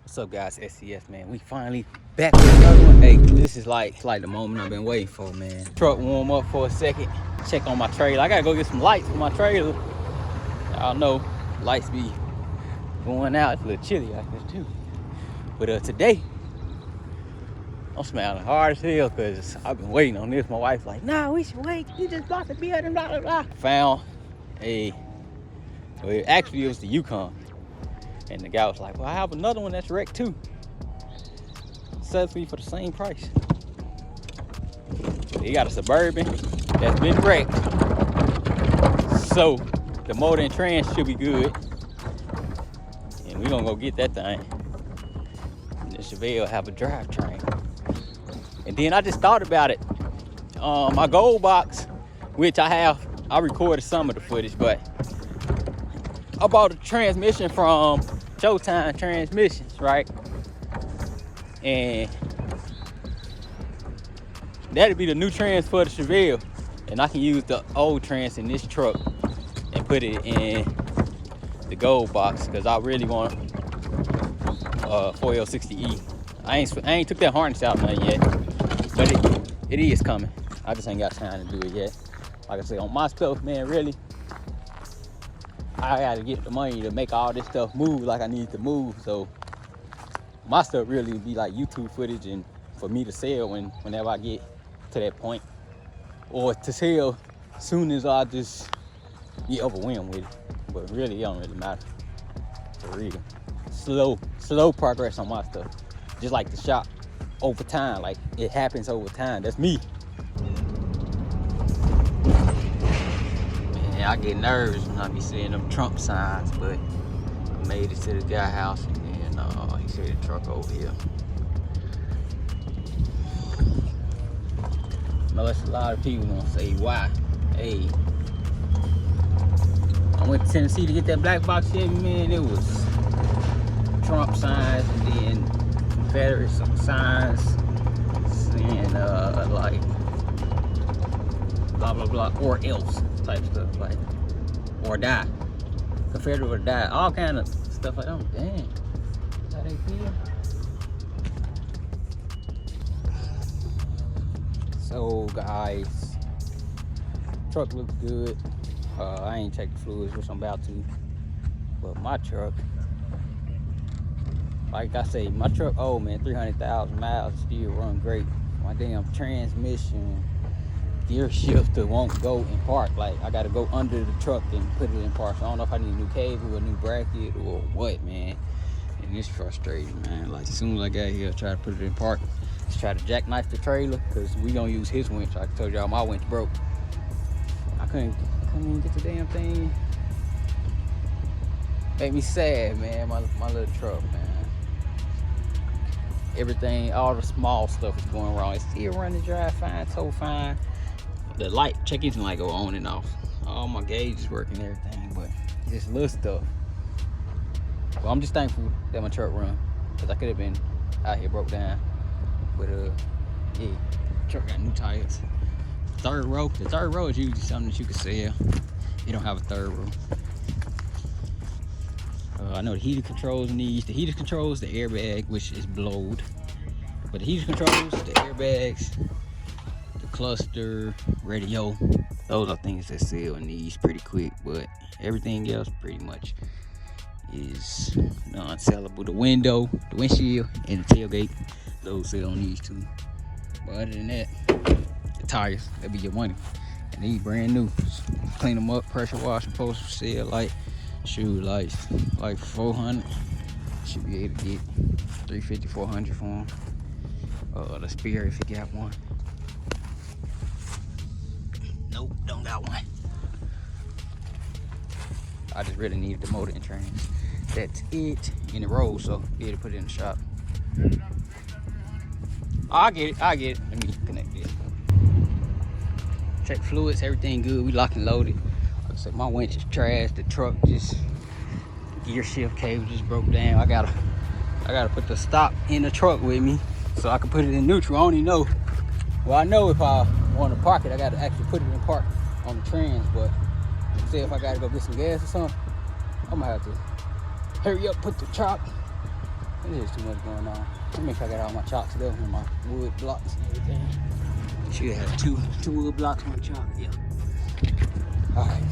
What's up, guys? SCS, man. We finally back with another one. Hey, this is like the moment I've been waiting for, man. Truck warm up for a second. Check on my trailer. I gotta go get some lights for my trailer. Y'all know lights be going out. It's a little chilly out here too. But today I'm smiling hard as hell because I've been waiting on this. My wife's like, nah, we should wait. You just bought the building, blah blah blah. Found actually it was the Yukon. And the guy was like, well, I have another one that's wrecked too. Sells me for the same price. He got a Suburban that's been wrecked. So the motor and trans should be good. And we're gonna go get that thing. And the Chevelle have a drivetrain. And then I just thought about it. My gold box, which I recorded some of the footage, but I bought a transmission from Showtime Transmissions, right? And that'd be the new trans for the Chevelle. And I can use the old trans in this truck and put it in the gold box because I really want 4L60E. I ain't took that harness out none yet, but it is coming. I just ain't got time to do it yet. Like I said, on my stuff, man, really, I gotta get the money to make all this stuff move like I need to move. So my stuff really be like YouTube footage and for me to sell whenever I get to that point. Or to sell as soon as I just get overwhelmed with it. But really, it don't really matter. For real. Slow progress on my stuff. Just like the shop over time. Like it happens over time. That's me. I get nervous when I be seeing them Trump signs, but I made it to the guy house and then he said the truck over here. I know that's a lot of people gonna say why. Hey, I went to Tennessee to get that black box Chevy, man. It was Trump signs and then Confederate signs and like blah blah blah or else type stuff, like or die, Confederate or die, all kind of stuff like that. Damn, how they feel. So guys, truck looks good. I ain't checked the fluids, which I'm about to, but my truck, like I say, my truck old, man, 300,000 miles, still run great. My damn transmission, gear shifter won't go in park. Like I gotta go under the truck and put it in park. So I don't know if I need a new cable, a new bracket, or what, man. And it's frustrating, man. Like as soon as I got here, I try to put it in park. Just try to jackknife the trailer because we gonna use his winch. I told y'all my winch broke. I couldn't even get the damn thing. Made me sad, man. My little truck, man. Everything, all the small stuff is going wrong. It's still running dry fine, so fine. The light, check engine light go on and off. All my gauges working and everything, but just little stuff. Well, I'm just thankful that my truck run, because I could have been out here broke down. But yeah, truck got new tires. Third row, the third row is usually something that you can sell. You don't have a third row. I know the heater controls needs, the heater controls, the airbag, which is blowed. But the heater controls, the airbags, cluster, radio, those are things that sell in these pretty quick, but everything else pretty much is non-sellable. The window, the windshield, and the tailgate, those sell on these two. But other than that, the tires, that'd be your money. And these brand new. Clean them up, pressure wash, post for sale, like shoe lights, like 400. Should be able to get 350, 400 for them. The spare if you got one. Nope, don't got one. I just really needed the motor and trans. That's it. In the road, so be able to put it in the shop. I get it. Let me connect this. Check fluids, everything good. We locked and loaded. Like I said, my winch is trash. The truck just, gear shift cable just broke down. I gotta put the stop in the truck with me so I can put it in neutral. I don't even know. Well, I know if I want to park it, I gotta actually put it in park on the trans. But say if I gotta go get some gas or something, I'm gonna have to hurry up, put the chop There's too much going on. Let me make sure I got all my chocks there and my wood blocks and everything. Should have two wood blocks on the chalk. Yeah. All right.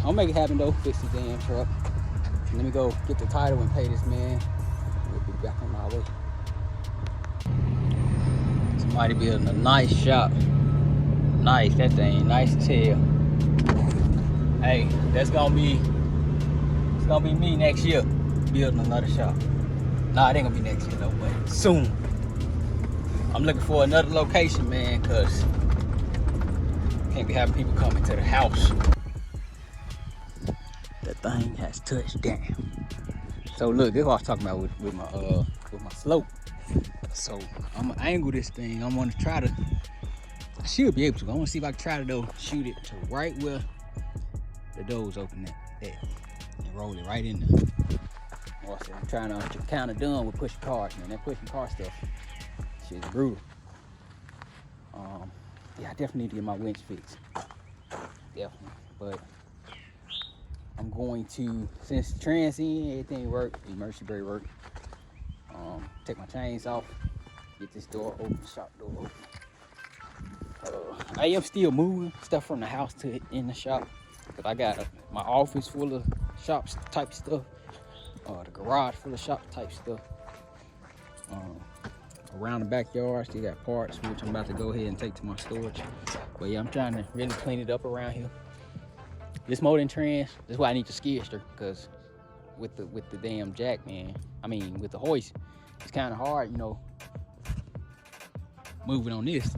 I'll make it happen though. Fix the damn truck. Let me go get the title and pay this man. We'll be back on my way. Somebody building a nice shop. Nice, that thing, nice as hell. Hey, it's gonna be me next year building another shop. Nah, it ain't gonna be next year though, but soon. I'm looking for another location, man, cause can't be having people coming to the house. That thing has touched down. So look, this is what I was talking about with my slope. So I'm gonna angle this thing. I'm gonna try to. I should be able to. I want to see if I can try to though shoot it to right where the door's open at and roll it right in there. Also, I'm trying to kind of done with pushing cars, man. That pushing car stuff, shit's brutal. Yeah, I definitely need to get my winch fixed. Definitely, but I'm going to, since trans in, everything worked, emergency brake worked. Take my chains off, get this door open, shop door open. I am still moving stuff from the house to in the shop, cause I got my office full of shop type stuff, the garage full of shop type stuff. Around the backyard, still got parts which I'm about to go ahead and take to my storage. But yeah, I'm trying to really clean it up around here. This molding trans, this is why I need the skid steer, cause with the damn jack, man. I mean, with the hoist, it's kind of hard, you know, moving on this.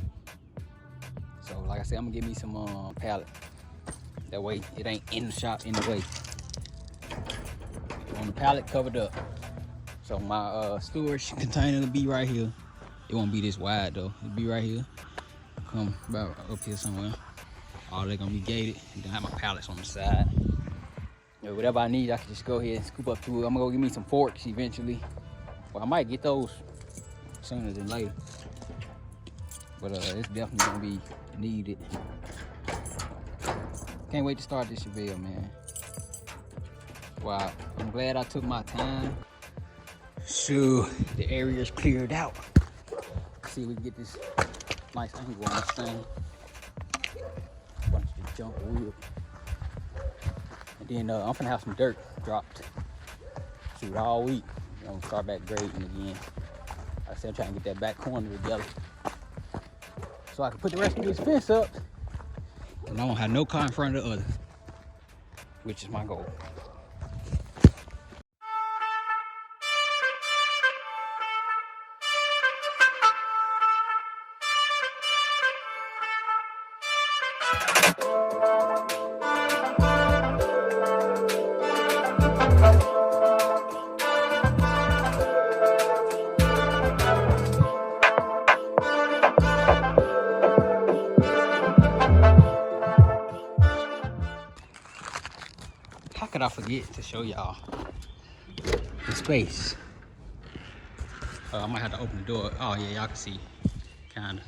So like I said, I'm gonna get me some pallet. That way it ain't in the shop in the way. On the pallet covered up. So my storage container will be right here. It won't be this wide though. It'll be right here. Come about up here somewhere. All they're gonna be gated. You can have my pallets on the side. You know, whatever I need, I can just go ahead and scoop up to it. I'm gonna go get me some forks eventually. Well, I might get those sooner than later. But it's definitely gonna be needed. Can't wait to start this Chevelle, man. Wow, I'm glad I took my time. So the area's cleared out. Let's see if we can get this nice angle on this thing. Bunch of junk wood. And then I'm gonna have some dirt dropped. Shoot, all week. I'm gonna start back grading again. Like I said, I'm trying to get that back corner together, so I can put the rest of this fence up. And I won't have no car in front of the other, which is my goal. How could I forget to show y'all the space? I might have to open the door. Oh yeah, y'all can see, kinda.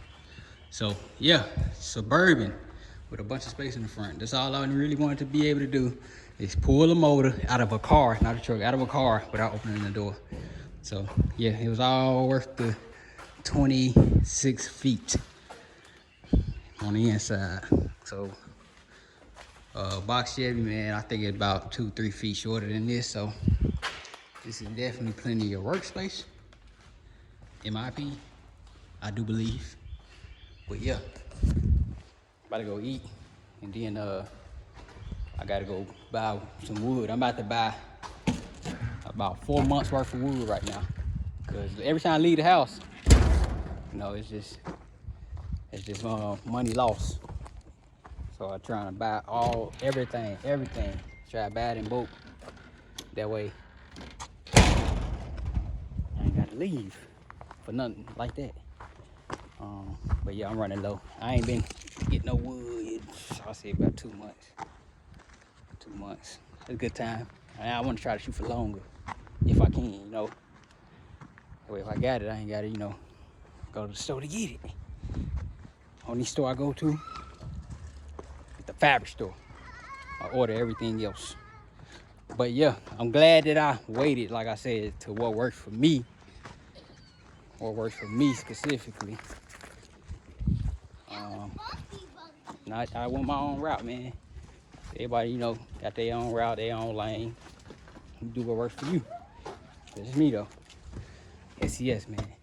So yeah, suburban with a bunch of space in the front. That's all I really wanted to be able to do, is pull a motor out of a car, not a truck, out of a car without opening the door. So yeah, it was all worth the 26 feet on the inside. So box Chevy, man, I think it's about 2-3 feet shorter than this. So this is definitely plenty of workspace, in my opinion. I do believe. But yeah, about to go eat, and then I gotta go buy some wood. I'm about to buy about 4 months worth of wood right now, because every time I leave the house, you know, it's just money lost. So I'm trying to buy everything. Try to buy it in bulk. That way, I ain't gotta leave for nothing like that. But yeah, I'm running low. I ain't been getting no wood. I'll say about 2 months. 2 months. It's a good time. I want to try to shoot for longer, if I can, you know. That way, if I got it, I ain't gotta, you know, go to the store to get it. Only store I go to, the fabric store. I order everything else. But yeah, I'm glad that I waited, like I said, to what works for me, what works for me specifically. I went my own route, man. Everybody, you know, got their own route, their own lane. You do what works for you. This is me though. SES, man.